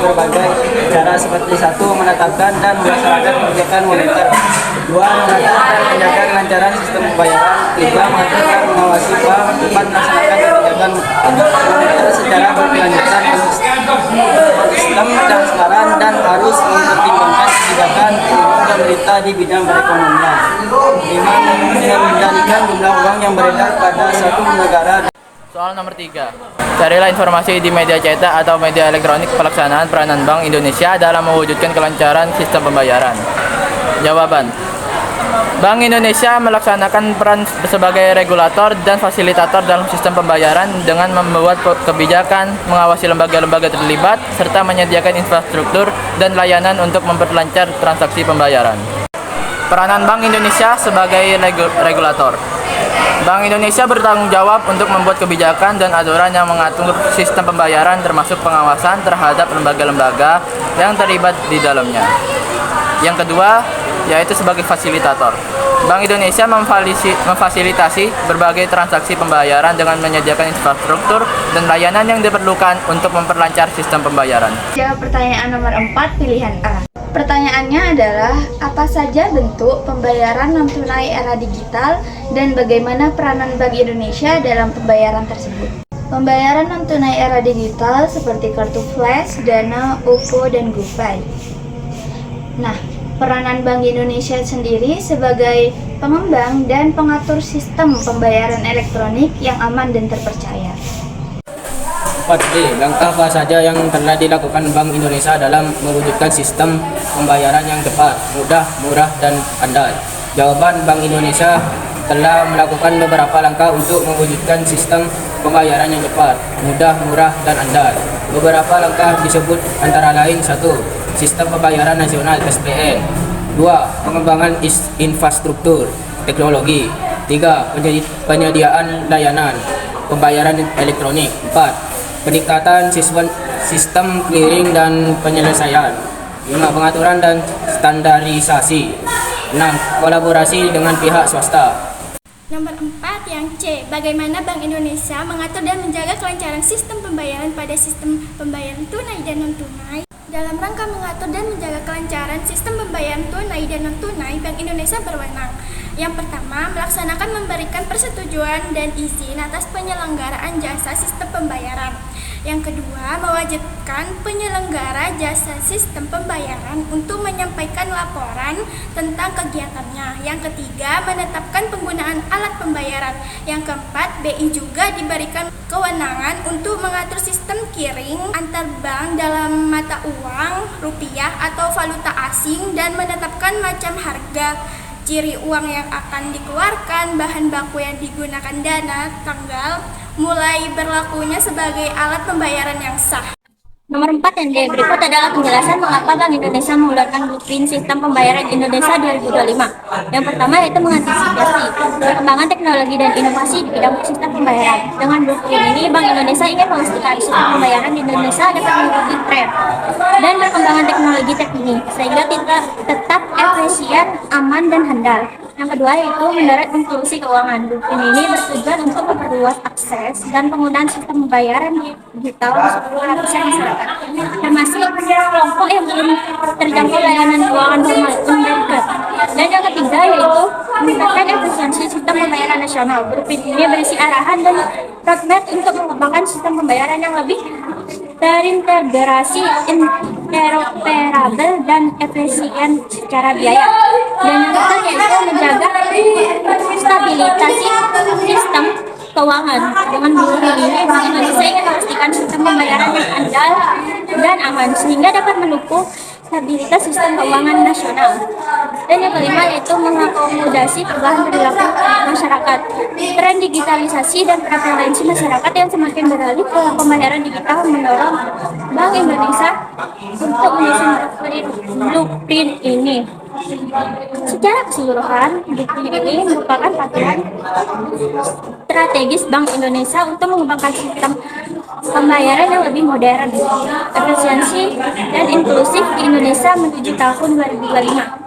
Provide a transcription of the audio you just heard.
berbagai cara seperti satu, menetapkan dan melaksanakan kebijakan moneter, dua, mengatur dan menjaga kelancaran sistem pembayaran, tiga, mengatur dan mengawasi bank, empat, melaksanakan kebijakan moneter secara berkelanjutan, sistem transparan dan harus mempertimbangkan kebijakan pemerintah di bidang perekonomian, lima, mengendalikan jumlah uang yang beredar pada suatu negara. Soal nomor 3. Carilah informasi di media cetak atau media elektronik pelaksanaan peranan Bank Indonesia dalam mewujudkan kelancaran sistem pembayaran. Jawaban. Bank Indonesia melaksanakan peran sebagai regulator dan fasilitator dalam sistem pembayaran dengan membuat kebijakan, mengawasi lembaga-lembaga terlibat, serta menyediakan infrastruktur dan layanan untuk memperlancar transaksi pembayaran. Peranan Bank Indonesia sebagai regulator. Bank Indonesia bertanggung jawab untuk membuat kebijakan dan aturan yang mengatur sistem pembayaran termasuk pengawasan terhadap lembaga-lembaga yang terlibat di dalamnya. Yang kedua, yaitu sebagai fasilitator. Bank Indonesia memfasilitasi berbagai transaksi pembayaran dengan menyediakan infrastruktur dan layanan yang diperlukan untuk memperlancar sistem pembayaran. Jawab pertanyaan nomor 4, pilihan A. Pertanyaannya adalah, apa saja bentuk pembayaran non-tunai era digital dan bagaimana peranan Bank Indonesia dalam pembayaran tersebut? Pembayaran non-tunai era digital seperti kartu flash, Dana, OVO, dan GoPay. Nah, peranan Bank Indonesia sendiri sebagai pengembang dan pengatur sistem pembayaran elektronik yang aman dan terpercaya. 4D. Langkah apa saja yang telah dilakukan Bank Indonesia dalam mewujudkan sistem pembayaran yang cepat, mudah, murah, dan andal? Jawaban, Bank Indonesia telah melakukan beberapa langkah untuk mewujudkan sistem pembayaran yang cepat, mudah, murah, dan andal. Beberapa langkah disebut antara lain: 1. Sistem Pembayaran Nasional (SPN). 2. Pengembangan infrastruktur teknologi. 3. Penyediaan layanan pembayaran elektronik. 4. Peningkatan sistem clearing dan penyelesaian. 5. Pengaturan dan standarisasi. 6. Kolaborasi dengan pihak swasta. Nomor 4 yang C. Bagaimana Bank Indonesia mengatur dan menjaga kelancaran sistem pembayaran pada sistem pembayaran tunai dan non-tunai? Dalam rangka mengatur dan menjaga kelancaran sistem pembayaran tunai dan non-tunai, Bank Indonesia berwenang. Yang pertama, melaksanakan memberikan persetujuan dan izin atas penyelenggaraan jasa sistem pembayaran. Yang kedua, mewajibkan penyelenggara jasa sistem pembayaran untuk menyampaikan laporan tentang kegiatannya. Yang ketiga, menetapkan penggunaan alat pembayaran. Yang keempat, BI juga diberikan kewenangan untuk mengatur sistem clearing antar bank dalam mata uang, rupiah atau valuta asing, dan menetapkan macam harga, ciri uang yang akan dikeluarkan, bahan baku yang digunakan, dana, tanggal, mulai berlakunya sebagai alat pembayaran yang sah. Nomor 4 yang D. Berikut adalah penjelasan mengapa Bank Indonesia mengeluarkan blueprint sistem pembayaran Indonesia 2025. Yang pertama yaitu mengantisipasi perkembangan teknologi dan inovasi di bidang sistem pembayaran. Dengan blueprint ini, Bank Indonesia ingin memastikan sistem pembayaran di Indonesia dapat mengikuti tren dan perkembangan teknologi terkini, sehingga tetap efisien, aman, dan handal. Yang kedua yaitu mendorong inklusi keuangan. Blueprint ini bertujuan untuk memperluas akses dan penggunaan sistem pembayaran digital di seluruh lapisan masyarakat, termasuk kelompok yang belum terjangkau layanan keuangan formal (UMKM). Dan yang ketiga yaitu meningkatkan efisiensi sistem pembayaran nasional. Blueprint ini berisi arahan dan roadmap untuk mengembangkan sistem pembayaran yang lebih terintegrasi, interoperabel, dan efisien secara biaya. Dan yang ketiga yaitu menjaga stabilitas sistem keuangan. Dengan blueprint ini, Bank Indonesia ingin memastikan sistem pembayaran yang andal dan aman sehingga dapat mendukung stabilitas sistem keuangan nasional. Dan yang kelima yaitu mengakomodasi perubahan perilaku masyarakat. Tren digitalisasi dan preferensi masyarakat yang semakin beralih ke pembayaran digital mendorong Bank Indonesia untuk menyusun blueprint ini. Secara keseluruhan, blueprint ini merupakan pakaian strategis Bank Indonesia untuk mengembangkan sistem pembayaran yang lebih modern, efisiensi, dan inklusif di Indonesia menuju tahun 2025.